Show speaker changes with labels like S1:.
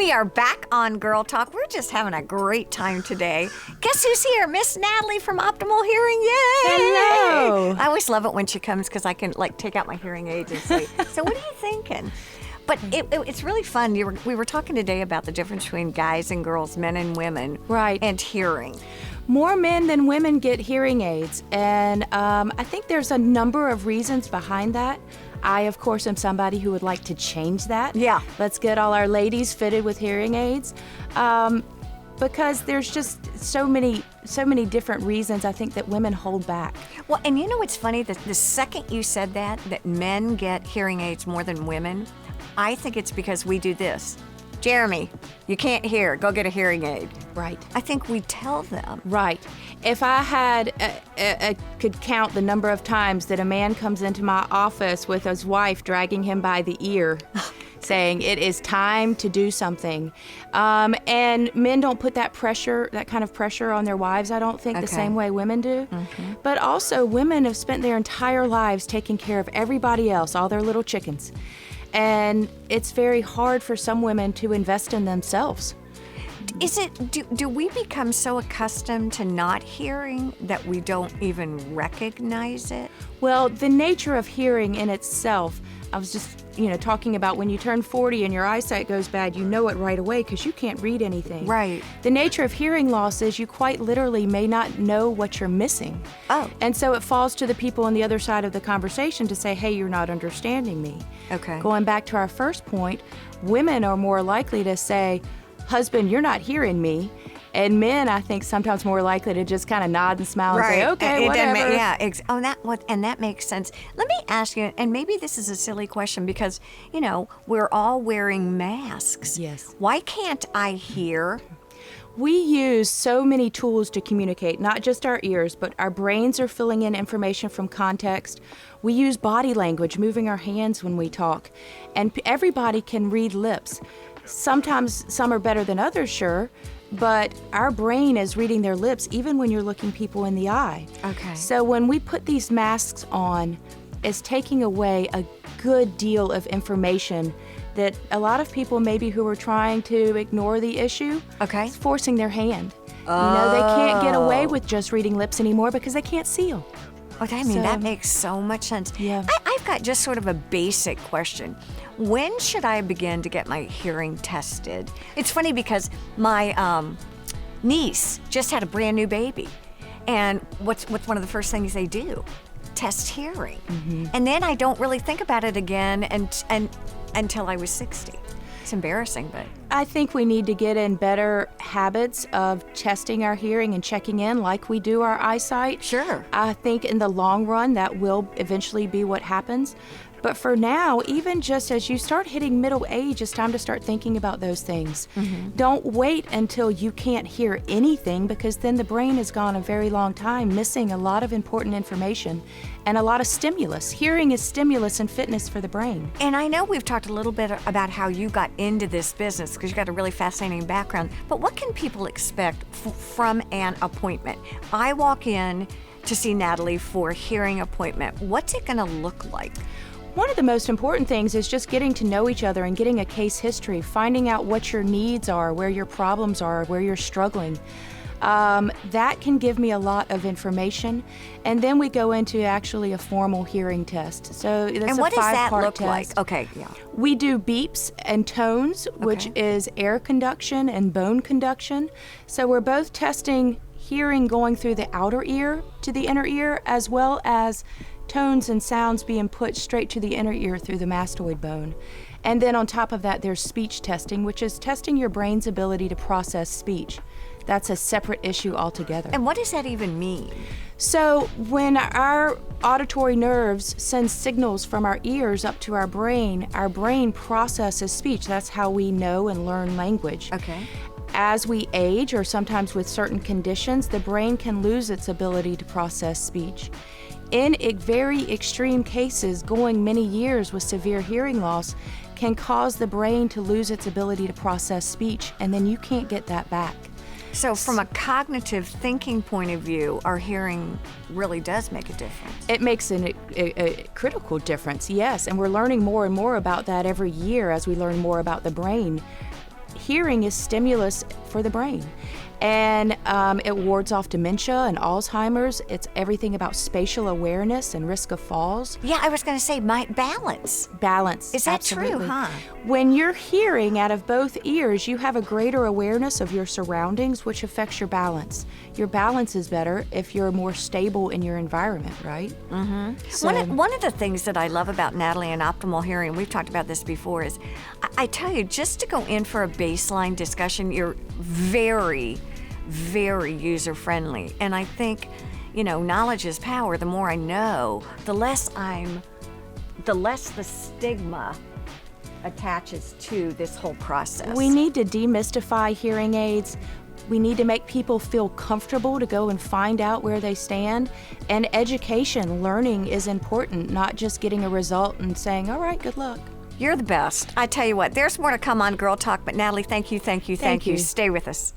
S1: We are back on Girl Talk. We're just having a great time today. Guess who's here? Miss Natalie from Optimal Hearing. Yay!
S2: Hello.
S1: I always love it when she comes because I can take out my hearing aids and say, so what are you thinking? But it's really fun. We were talking today about the difference between guys and girls, men and women,
S2: Right.
S1: and hearing.
S2: More men than women get hearing aids, and I think there's a number of reasons behind that. I, of course, am somebody who would like to change that.
S1: Yeah.
S2: Let's get all our ladies fitted with hearing aids, because there's just so many different reasons I think that women hold back.
S1: Well, and you know what's funny? The second you said that men get hearing aids more than women, I think it's because we do this. Jeremy, you can't hear. Go get a hearing aid.
S2: Right.
S1: I think we tell them.
S2: Right. If I had could count the number of times that a man comes into my office with his wife dragging him by the ear, saying it is time to do something, and men don't put that kind of pressure on their wives, I don't think, the same way women do. Mm-hmm. But also, women have spent their entire lives taking care of everybody else, all their little chickens. And it's very hard for some women to invest in themselves.
S1: Do we become so accustomed to not hearing that we don't even recognize it?
S2: Well, the nature of hearing in itself, I was just, talking about when you turn 40 and your eyesight goes bad, you know it right away because you can't read anything.
S1: Right.
S2: The nature of hearing loss is you quite literally may not know what you're missing.
S1: Oh.
S2: And so it falls to the people on the other side of the conversation to say, hey, you're not understanding me.
S1: Okay.
S2: Going back to our first point, women are more likely to say, husband, you're not hearing me. And men, I think, sometimes more likely to just kind of nod and smile and say, okay, whatever.
S1: And that makes sense. Let me ask you, and maybe this is a silly question because, we're all wearing masks.
S2: Yes.
S1: Why can't I hear?
S2: We use so many tools to communicate, not just our ears, but our brains are filling in information from context. We use body language, moving our hands when we talk, and everybody can read lips. Sometimes some are better than others, sure, but our brain is reading their lips even when you're looking people in the eye.
S1: Okay.
S2: So when we put these masks on, it's taking away a good deal of information that a lot of people maybe who are trying to ignore the issue,
S1: okay,
S2: is forcing their hand. They can't get away with just reading lips anymore because they can't see them.
S1: Okay, that makes so much sense.
S2: Yeah.
S1: I've got just sort of a basic question. When should I begin to get my hearing tested? It's funny because my niece just had a brand new baby. And what's one of the first things they do? Test hearing. Mm-hmm. And then I don't really think about it again until I was 60. It's embarrassing, but
S2: I think we need to get in better habits of testing our hearing and checking in like we do our eyesight.
S1: Sure.
S2: I think in the long run that will eventually be what happens. But for now, even just as you start hitting middle age, it's time to start thinking about those things. Mm-hmm. Don't wait until you can't hear anything, because then the brain has gone a very long time missing a lot of important information and a lot of stimulus. Hearing is stimulus and fitness for the brain.
S1: And I know we've talked a little bit about how you got into this business because you've got a really fascinating background, but what can people expect from an appointment? I walk in to see Natalie for a hearing appointment. What's it going to look like?
S2: One of the most important things is just getting to know each other and getting a case history, finding out what your needs are, where your problems are, where you're struggling. That can give me a lot of information. And then we go into actually a formal hearing test. So that's
S1: and what
S2: a
S1: does that
S2: 5-part
S1: look
S2: test.
S1: like? Okay, yeah.
S2: We do beeps and tones, which is air conduction and bone conduction. So we're both testing hearing going through the outer ear to the inner ear, as well as tones and sounds being put straight to the inner ear through the mastoid bone. And then on top of that, there's speech testing, which is testing your brain's ability to process speech. That's a separate issue altogether.
S1: And what does that even mean?
S2: So when our auditory nerves send signals from our ears up to our brain processes speech. That's how we know and learn language.
S1: Okay.
S2: As we age, or sometimes with certain conditions, the brain can lose its ability to process speech. In very extreme cases, going many years with severe hearing loss can cause the brain to lose its ability to process speech, and then you can't get that back.
S1: So from a cognitive thinking point of view, our hearing really does make a difference.
S2: It makes a critical difference, yes, and we're learning more and more about that every year as we learn more about the brain. hearing is stimulus for the brain. And it wards off dementia and Alzheimer's. It's everything about spatial awareness and risk of falls.
S1: Yeah, I was going to say my balance.
S2: Balance.
S1: Is that
S2: absolutely.
S1: true, huh?
S2: When you're hearing out of both ears, you have a greater awareness of your surroundings, which affects your balance. Your balance is better if you're more stable in your environment, right? Mm-hmm. So,
S1: One of the things that I love about Natalie and optimal hearing, we've talked about this before, is I tell you, just to go in for a baseline discussion, you're very, very user-friendly. And I think, knowledge is power. The more I know, the less the stigma attaches to this whole process.
S2: we need to demystify hearing aids. We need to make people feel comfortable to go and find out where they stand. And education, learning is important, not just getting a result and saying, all right, good luck.
S1: You're the best. I tell you what, there's more to come on Girl Talk, but Natalie, thank you.
S2: Thank you.
S1: Stay with us.